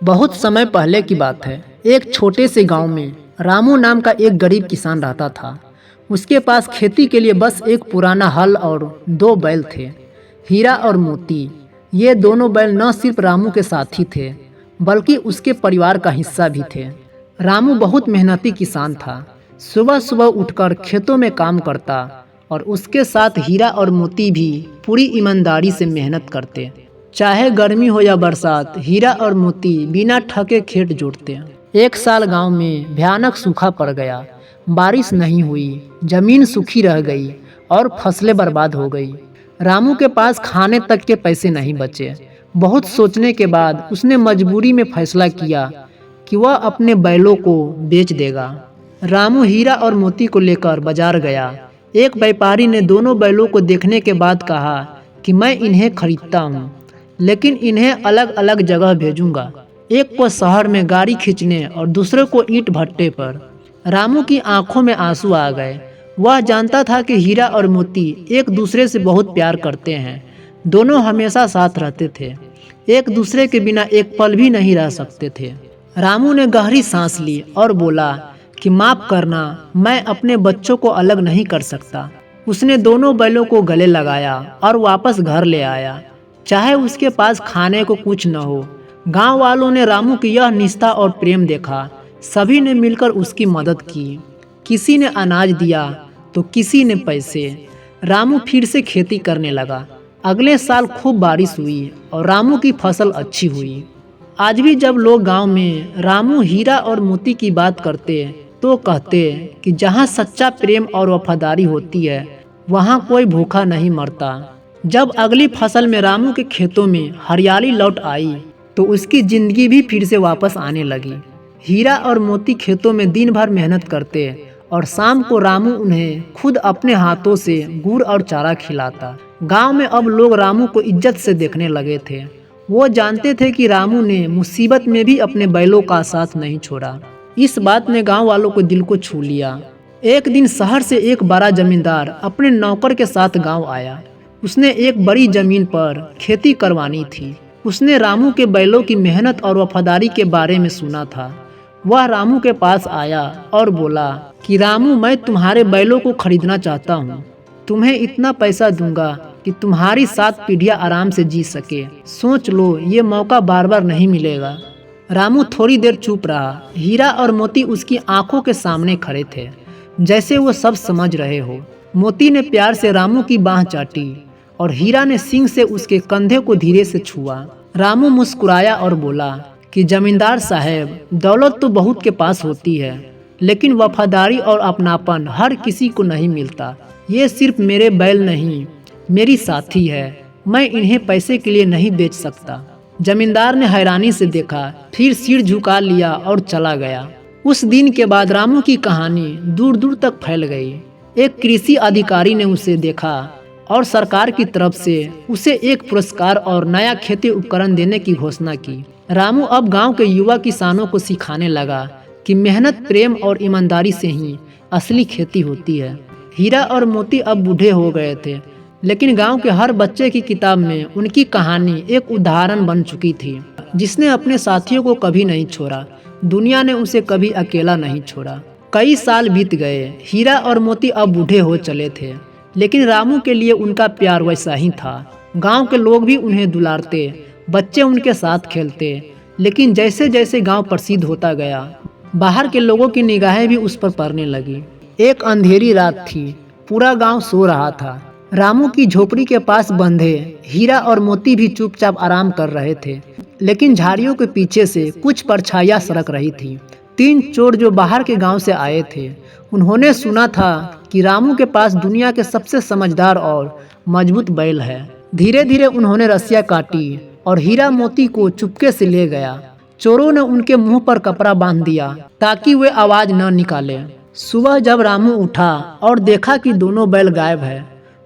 बहुत समय पहले की बात है। एक छोटे से गांव में रामू नाम का एक गरीब किसान रहता था। उसके पास खेती के लिए बस एक पुराना हल और दो बैल थे, हीरा और मोती। ये दोनों बैल न सिर्फ रामू के साथी थे, बल्कि उसके परिवार का हिस्सा भी थे। रामू बहुत मेहनती किसान था। सुबह सुबह उठकर खेतों में काम करता और उसके साथ हीरा और मोती भी पूरी ईमानदारी से मेहनत करते। चाहे गर्मी हो या बरसात, हीरा और मोती बिना थके खेत जोतते। एक साल गांव में भयानक सूखा पड़ गया। बारिश नहीं हुई, जमीन सूखी रह गई और फसलें बर्बाद हो गई। रामू के पास खाने तक के पैसे नहीं बचे। बहुत सोचने के बाद उसने मजबूरी में फैसला किया कि वह अपने बैलों को बेच देगा। रामू हीरा और मोती को लेकर बाजार गया। एक व्यापारी ने दोनों बैलों को देखने के बाद कहा कि मैं इन्हें खरीदता हूँ, लेकिन इन्हें अलग अलग जगह भेजूंगा। एक को शहर में गाड़ी खींचने और दूसरे को ईंट भट्टे पर। रामू की आंखों में आंसू आ गए। वह जानता था कि हीरा और मोती एक दूसरे से बहुत प्यार करते हैं। दोनों हमेशा साथ रहते थे, एक दूसरे के बिना एक पल भी नहीं रह सकते थे। रामू ने गहरी सांस ली और बोला कि माफ करना, मैं अपने बच्चों को अलग नहीं कर सकता। उसने दोनों बैलों को गले लगाया और वापस घर ले आया, चाहे उसके पास खाने को कुछ न हो। गांव वालों ने रामू की यह निष्ठा और प्रेम देखा। सभी ने मिलकर उसकी मदद की। किसी ने अनाज दिया तो किसी ने पैसे। रामू फिर से खेती करने लगा। अगले साल खूब बारिश हुई और रामू की फसल अच्छी हुई। आज भी जब लोग गांव में रामू, हीरा और मोती की बात करते तो कहते कि जहां सच्चा प्रेम और वफादारी होती है, वहां कोई भूखा नहीं मरता। जब अगली फसल में रामू के खेतों में हरियाली लौट आई तो उसकी जिंदगी भी फिर से वापस आने लगी। हीरा और मोती खेतों में दिन भर मेहनत करते और शाम को रामू उन्हें खुद अपने हाथों से गुड़ और चारा खिलाता। गांव में अब लोग रामू को इज्जत से देखने लगे थे। वो जानते थे कि रामू ने मुसीबत में भी अपने बैलों का साथ नहीं छोड़ा। इस बात ने गांव वालों को दिल को छू लिया। एक दिन शहर से एक बड़ा जमींदार अपने नौकर के साथ गांव आया। उसने एक बड़ी जमीन पर खेती करवानी थी। उसने रामू के बैलों की मेहनत और वफादारी के बारे में सुना था। वह रामू के पास आया और बोला कि रामू, मैं तुम्हारे बैलों को खरीदना चाहता हूँ। तुम्हें इतना पैसा दूंगा कि तुम्हारी 7 पीढ़ियाँ आराम से जी सके। सोच लो, ये मौका बार बार नहीं मिलेगा। रामू थोड़ी देर चुप रहा। हीरा और मोती उसकी आंखों के सामने खड़े थे, जैसे वो सब समझ रहे हो। मोती ने प्यार से रामू की बाह चाटी और हीरा ने सींग से उसके कंधे को धीरे से छुआ। रामू मुस्कुराया और बोला कि जमींदार साहब, दौलत तो बहुत के पास होती है, लेकिन वफादारी और अपनापन हर किसी को नहीं मिलता। ये सिर्फ मेरे बैल नहीं, मेरी साथी है। मैं इन्हें पैसे के लिए नहीं बेच सकता। जमींदार ने हैरानी से देखा, फिर सिर झुका लिया और चला गया। उस दिन के बाद रामू की कहानी दूर दूर तक फैल गई। एक कृषि अधिकारी ने उसे देखा और सरकार की तरफ से उसे एक पुरस्कार और नया खेती उपकरण देने की घोषणा की। रामू अब गांव के युवा किसानों को सिखाने लगा कि मेहनत, प्रेम और ईमानदारी से ही असली खेती होती है। हीरा और मोती अब बूढ़े हो गए थे, लेकिन गांव के हर बच्चे की किताब में उनकी कहानी एक उदाहरण बन चुकी थी, जिसने अपने साथियों को कभी नहीं छोड़ा। दुनिया ने उसे कभी अकेला नहीं छोड़ा। कई साल बीत गए। हीरा और मोती अब बूढ़े हो चले थे, लेकिन रामू के लिए उनका प्यार वैसा ही था। गांव के लोग भी उन्हें दुलारते, बच्चे उनके साथ खेलते। लेकिन जैसे जैसे गांव प्रसिद्ध होता गया, बाहर के लोगों की निगाहें भी उस पर पड़ने लगी। एक अंधेरी रात थी। पूरा गांव सो रहा था। रामू की झोपड़ी के पास बंधे हीरा और मोती भी चुपचाप आराम कर रहे थे, लेकिन झाड़ियों के पीछे से कुछ परछाइयां सरक रही थी। 3 चोर जो बाहर के गांव से आए थे, उन्होंने सुना था कि रामू के पास दुनिया के सबसे समझदार और मजबूत बैल है। धीरे धीरे उन्होंने रस्सियां काटी और हीरा मोती को चुपके से ले गया। चोरों ने उनके मुंह पर कपड़ा बांध दिया ताकि वे आवाज न निकाले। सुबह जब रामू उठा और देखा कि दोनों बैल गायब है,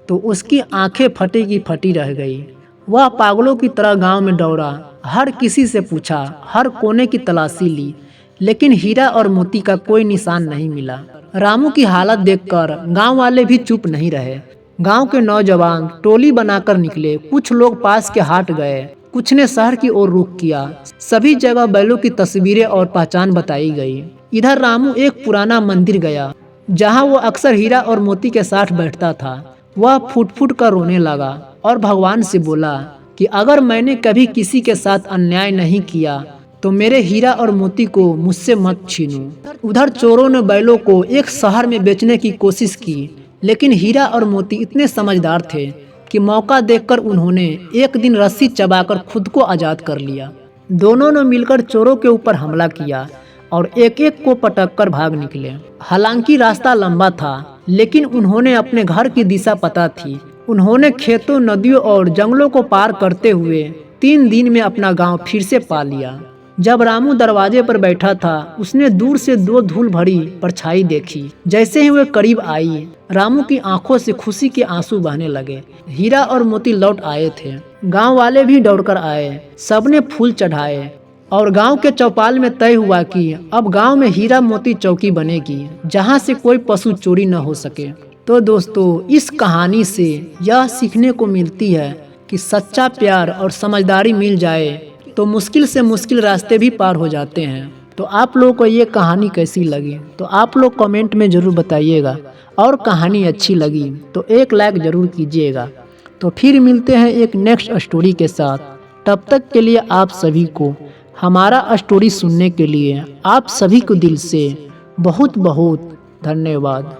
तो उसकी आंखें फटी की फटी रह गई। वह पागलों की तरह गांव में दौड़ा, हर किसी से पूछा, हर कोने की तलाशी ली, लेकिन हीरा और मोती का कोई निशान नहीं मिला। रामू की हालत देखकर गांव वाले भी चुप नहीं रहे। गांव के नौजवान टोली बनाकर निकले। कुछ लोग पास के हाट गए कुछ ने शहर की ओर रुख किया। सभी जगह बैलों की तस्वीरें और पहचान बताई गई। इधर रामू एक पुराना मंदिर गया जहां वो अक्सर हीरा और मोती के साथ बैठता था। वह फूट फूट कर रोने लगा और भगवान से बोला कि अगर मैंने कभी किसी के साथ अन्याय नहीं किया तो मेरे हीरा और मोती को मुझसे मत छीनो। उधर चोरों ने बैलों को एक शहर में बेचने की कोशिश की, लेकिन हीरा और मोती इतने समझदार थे कि मौका देखकर उन्होंने एक दिन रस्सी चबाकर खुद को आजाद कर लिया। दोनों ने मिलकर चोरों के ऊपर हमला किया और एक एक को पटक कर भाग निकले। हालांकि रास्ता लंबा था, लेकिन उन्होंने अपने घर की दिशा पता थी। उन्होंने खेतों, नदियों और जंगलों को पार करते हुए 3 दिन में अपना गांव फिर से पा लिया। जब रामू दरवाजे पर बैठा था, उसने दूर से 2 धूल भरी परछाई देखी। जैसे ही वे करीब आई, रामू की आंखों से खुशी के आंसू बहने लगे। हीरा और मोती लौट आए थे। गांव वाले भी दौड़कर आए, सबने फूल चढ़ाए और गांव के चौपाल में तय हुआ कि अब गांव में हीरा मोती चौकी बनेगी, जहां से कोई पशु चोरी न हो सके। तो दोस्तों, इस कहानी से यह सीखने को मिलती है कि सच्चा प्यार और समझदारी मिल जाए तो मुश्किल से मुश्किल रास्ते भी पार हो जाते हैं। तो आप लोगों को ये कहानी कैसी लगी तो आप लोग कमेंट में ज़रूर बताइएगा, और कहानी अच्छी लगी तो एक लाइक ज़रूर कीजिएगा। तो फिर मिलते हैं एक नेक्स्ट स्टोरी के साथ। तब तक के लिए आप सभी को, हमारा स्टोरी सुनने के लिए आप सभी को दिल से बहुत बहुत धन्यवाद।